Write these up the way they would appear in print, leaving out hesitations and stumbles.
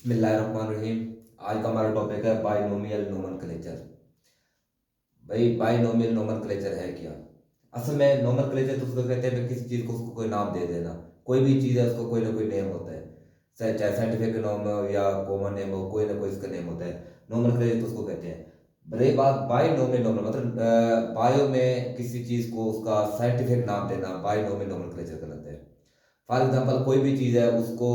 बिस्मिल्लाहिर्रहमानिर्रहीम। आज का हमारा टॉपिक है बाइनोमियल नोमेनक्लेचर। भाई बाइनोमियल नोमेनक्लेचर है क्या? असल में नोमेनक्लेचर तो उसको कहते हैं कि किसी चीज़ को उसको कोई नाम दे देना। कोई भी चीज़ है उसको कोई ना कोई नेम होता है, चाहे साइंटिफिक नाम हो या कॉमन नेम हो, कोई ना कोई इसका नेम होता है। नोमेनक्लेचर तो उसको कहते हैं। रही बात बाइनोमियल नोमेन मतलब बायो में किसी चीज़ को उसका साइंटिफिक नाम देना, बाइनोमियल नोमेनक्लेचर कहलाता है। फॉर एग्जांपल कोई भी चीज़ है उसको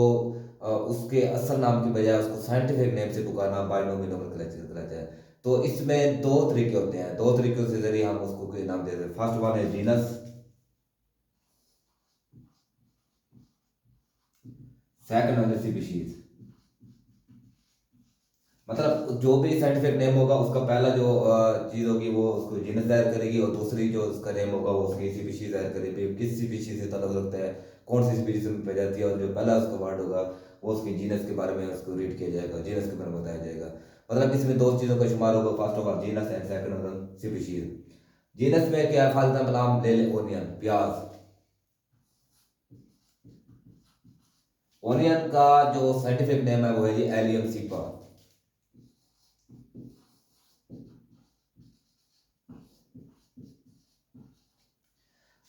उसके असल नाम की बजाय उसको साइंटिफिक नेम से पुकारना बाइनोमियल नोमेनक्लेचर कहलाता है। तो इसमें दो तरीके होते हैं, दो तरीकों से जरिए हम उसको कोई नाम देते हैं। फर्स्ट वन है जीनस, सेकंड वन है स्पीशीज। मतलब जो भी साइंटिफिक नेम होगा उसका पहला जो चीज़ होगी वो उसको जीनस दायर करेगी, और दूसरी जो उसका नेम होगा वो उसकी स्पीशीज दायर करेगी। किस स्पीशीज से ताल्लुक रखता है, कौन सी स्पीशीज में पाई जाती है, और जो पहला उसका वर्ड होगा वो उसकी जीनस के बारे में उसको रीड किया जाएगा, जीनस के बारे में बताया जाएगा। मतलब इसमें दो चीज़ों का शुमार होगा, first of all genus and second one species. Genus में क्या है, फॉर एग्जाम्पल हम ले लें ओनियन, प्याज। ओनियन का जो साइंटिफिक नेम है वो है जी एलियम सीपा।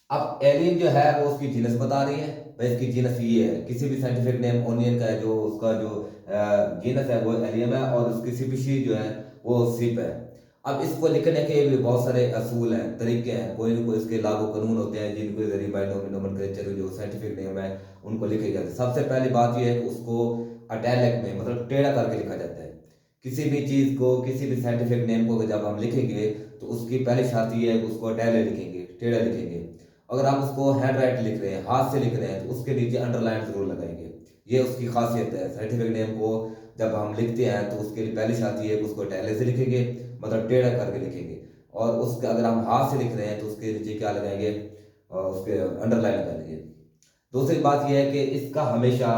अब एलियन जो है वो उसकी जीनस बता रही है, भाई इसकी जीनस ये है। किसी भी साइंटिफिक नेम ओनियन का है जो उसका जो जीनस है वो एलियम है, और उसकी स्पीशीज जो है वो सिप है। अब इसको लिखने के भी बहुत सारे असूल हैं, तरीके हैं, कोई ना कोई इसके लागू कानून होते हैं जिनको जरिए बाइनोमियल नोमेनक्लेचर जो साइंटिफिक नेम है उनको लिखे जाते हैं। सबसे पहली बात ये है कि उसको अटैलिक में मतलब टेढ़ा करके लिखा जाता है। किसी भी चीज़ को, किसी भी साइंटिफिक नेम को जब हम लिखेंगे तो उसकी पहली शर्त ये है कि उसको अटैले लिखेंगे, टेढ़ा लिखेंगे। अगर हम उसको हैंड राइट लिख रहे हैं, हाथ से लिख रहे हैं, तो उसके नीचे अंडरलाइन जरूर लगाएंगे। ये उसकी खासियत है। साइंटिफिक नेम को जब हम लिखते हैं तो उसके लिए पहली शर्त ये है कि उसको टैले से लिखेंगे, मतलब टेढ़ा करके लिखेंगे। और उसके अगर हम हाथ से लिख रहे हैं तो उसके नीचे क्या लगाएंगे, उसके अंडरलाइन लगाएंगे। दूसरी बात यह है कि इसका हमेशा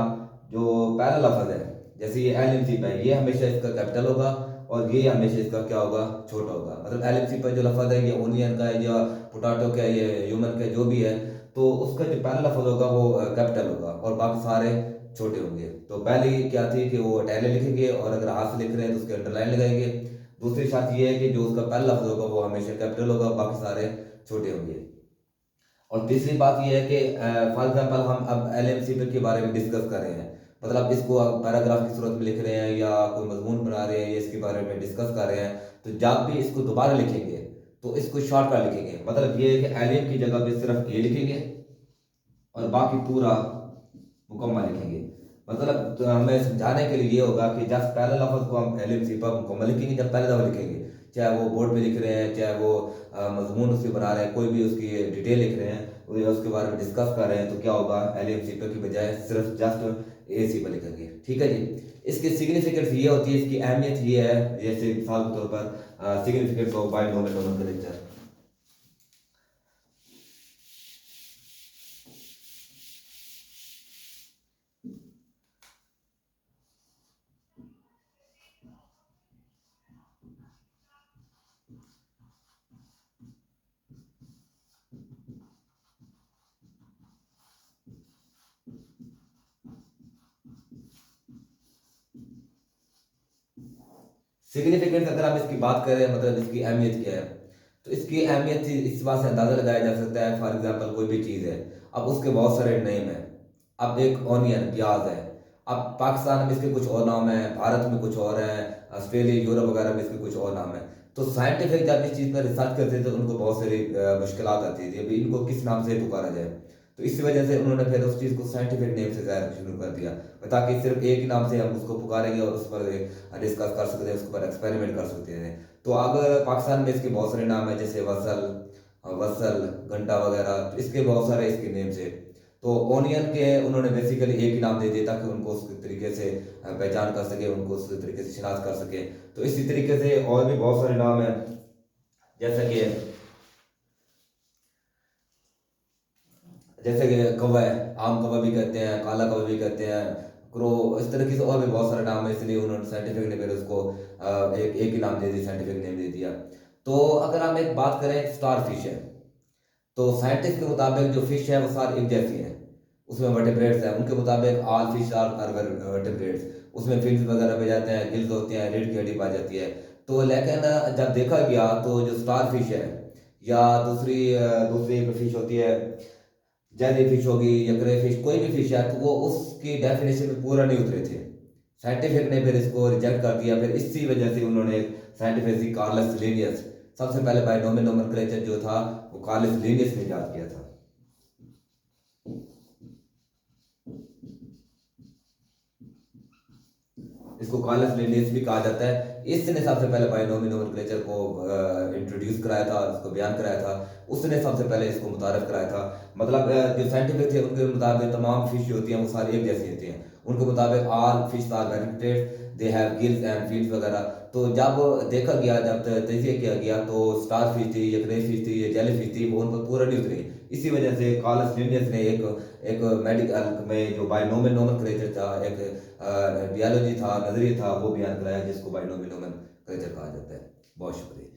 जो पहला लफ्ज है, जैसे ये एल एम सी है, ये हमेशा इसका कैपिटल होगा, और ये हमेशा इसका क्या होगा, छोटा होगा। मतलब एल एम सी पर जो लफ्ज है ये ओनियन का है या पोटाटो का है, ये ह्यूमन का जो भी है, तो उसका जो पहला लफ्ज होगा वो कैपिटल होगा और बाकी सारे छोटे होंगे। तो पहली क्या थी कि वो टैले लिखेंगे, और अगर हाथ से लिख रहे हैं तो उसके अंडरलाइन लगाएंगे। दूसरी शर्त ये है कि जो उसका पहला लफ्ज होगा वो हमेशा कैपिटल होगा, बाकी सारे छोटे होंगे। और तीसरी बात यह है कि फॉर एग्जांपल हम अब एलएमसी के बारे में डिस्कस कर रहे हैं, मतलब इसको आप पैराग्राफ की सूरत में लिख रहे हैं या कोई मजमून बना रहे हैं या इसके बारे में डिस्कस कर रहे हैं, तो जब भी इसको दोबारा लिखेंगे तो इसको शॉर्टकट लिखेंगे। मतलब ये है कि एलियन की जगह पे सिर्फ ए लिखेंगे और बाकी पूरा मुकम्मल लिखेंगे। मतलब तो हमें समझाने के लिए ये होगा कि जब पहले लफ्ज़ को हम एलिफ सिपा मुकम्मल लिखेंगे, जब पहले दफ़ा लिखेंगे, चाहे वो बोर्ड पे लिख रहे हैं, चाहे वो मजमून उसकी बना रहे हैं, कोई भी उसकी डिटेल लिख रहे हैं या उसके बारे में डिस्कस कर रहे हैं, तो क्या होगा, एलिफ सिपा की बजाय सिर्फ जस्ट ए सिपा लिखेंगे। ठीक है जी। इसकी सिग्निफिकेंस ये होती है, इसकी अहमियत ये है, जैसे मिसाल के तौर पर significance of binomial nomenclature. Significance अगर हम इसकी बात करें, मतलब इसकी अहमियत क्या है, तो इसकी अहमियत इस बात से अंदाज़ा लगाया जा सकता है। फॉर एग्जांपल कोई भी चीज़ है, अब उसके बहुत सारे नेम हैं। अब एक ऑनियन, प्याज है, अब पाकिस्तान में इसके कुछ और नाम है, भारत में कुछ और है, ऑस्ट्रेलिया यूरोप वगैरह में इसके कुछ और नाम है। तो साइंटिफिक जब इस चीज़ पर रिसर्च करते थे तो उनको बहुत सारी मुश्किल आती थी, अभी इनको किस नाम से पुकारा जाए। तो इसी वजह से उन्होंने फिर उस चीज़ को साइंटिफिक नेम से ज़ाहिर शुरू कर दिया, ताकि सिर्फ एक ही नाम से हम उसको पुकारेंगे और उस पर डिस्कस कर सकते हैं, उसके ऊपर एक्सपेरिमेंट कर सकते हैं। तो अगर पाकिस्तान में इसके बहुत सारे नाम हैं, जैसे वसल, वसल, घंटा वगैरह, तो इसके बहुत सारे इसके नेम्स है। तो ओनियन के उन्होंने बेसिकली एक ही नाम दे दिया ताकि उनको उस तरीके से पहचान कर सके, उनको उस तरीके से शिनाख्त कर सके। तो इसी तरीके से और भी बहुत सारे नाम हैं, जैसे कि कौवा है, आम कौवा भी कहते हैं, काला कौवा भी कहते हैं, क्रो, इस तरीके से और भी बहुत सारे नाम है। इसलिए उन्होंने साइंटिफिक ने फिर उसको एक ही नाम दे दिया, साइंटिफिक नेम दे दिया। तो अगर हम एक बात करें, स्टार फिश है, तो साइंटिस्ट के मुताबिक जो फिश है वो सारी एक जैसी है, उसमें वर्टिब्रेट्स हैं, उनके मुताबिक ऑल फिश आर वर्टिब्रेट्स, उसमें फिन्स वगैरह पे जाते हैं, गिल्स होते हैं, रीढ़ की हड्डी पाई जाती है। तो लेकिन जब देखा गया तो जो स्टार फिश है या दूसरी एक फिश होती है, जेली फिश होगी या ग्रे फिश, कोई भी फिश है, तो वो उसकी डेफिनेशन में पूरा नहीं उतरे थे। साइंटिफिक ने फिर इसको रिजेक्ट कर दिया। फिर इसी वजह से उन्होंने साइंटिफिक कार्लस लिनियस, सबसे पहले बाइनोमियल नोमेनक्लेचर जो था वो कार्लस लिनियस ने इजाद किया था। इसको कार्लस लिनियस भी कहा जाता है। इसने सबसे पहले बाइनोमियल नोमेनक्लेचर को इंट्रोड्यूस कराया था, इसको बयान कराया था। उसने सबसे पहले इसको मुतारफ कराया था। मतलब जो साइंटिफिक थे उनके मुताबिक तमाम फिश होती हैं वो सारी एक जैसी होती हैं। उनके मुताबिक all fish are variated, they have gills and feets वगैरह। तो जब देखा गया, जब तजिया किया गया, तो स्टार फिश थी या ग्रे फिश थी या जेली फिश थी, वो उन पर पूरा नहीं उतरी। इसी वजह से कार्लस लिनियस ने एक एक मेडिकल में जो बाइनोमियल नोमेनक्लेचर था, एक बियोलॉजी था, नजरिया था, वो बयान कराया जिसको बाइनोमियल नोमेनक्लेचर कहा जाता है। बहुत शुक्रिया।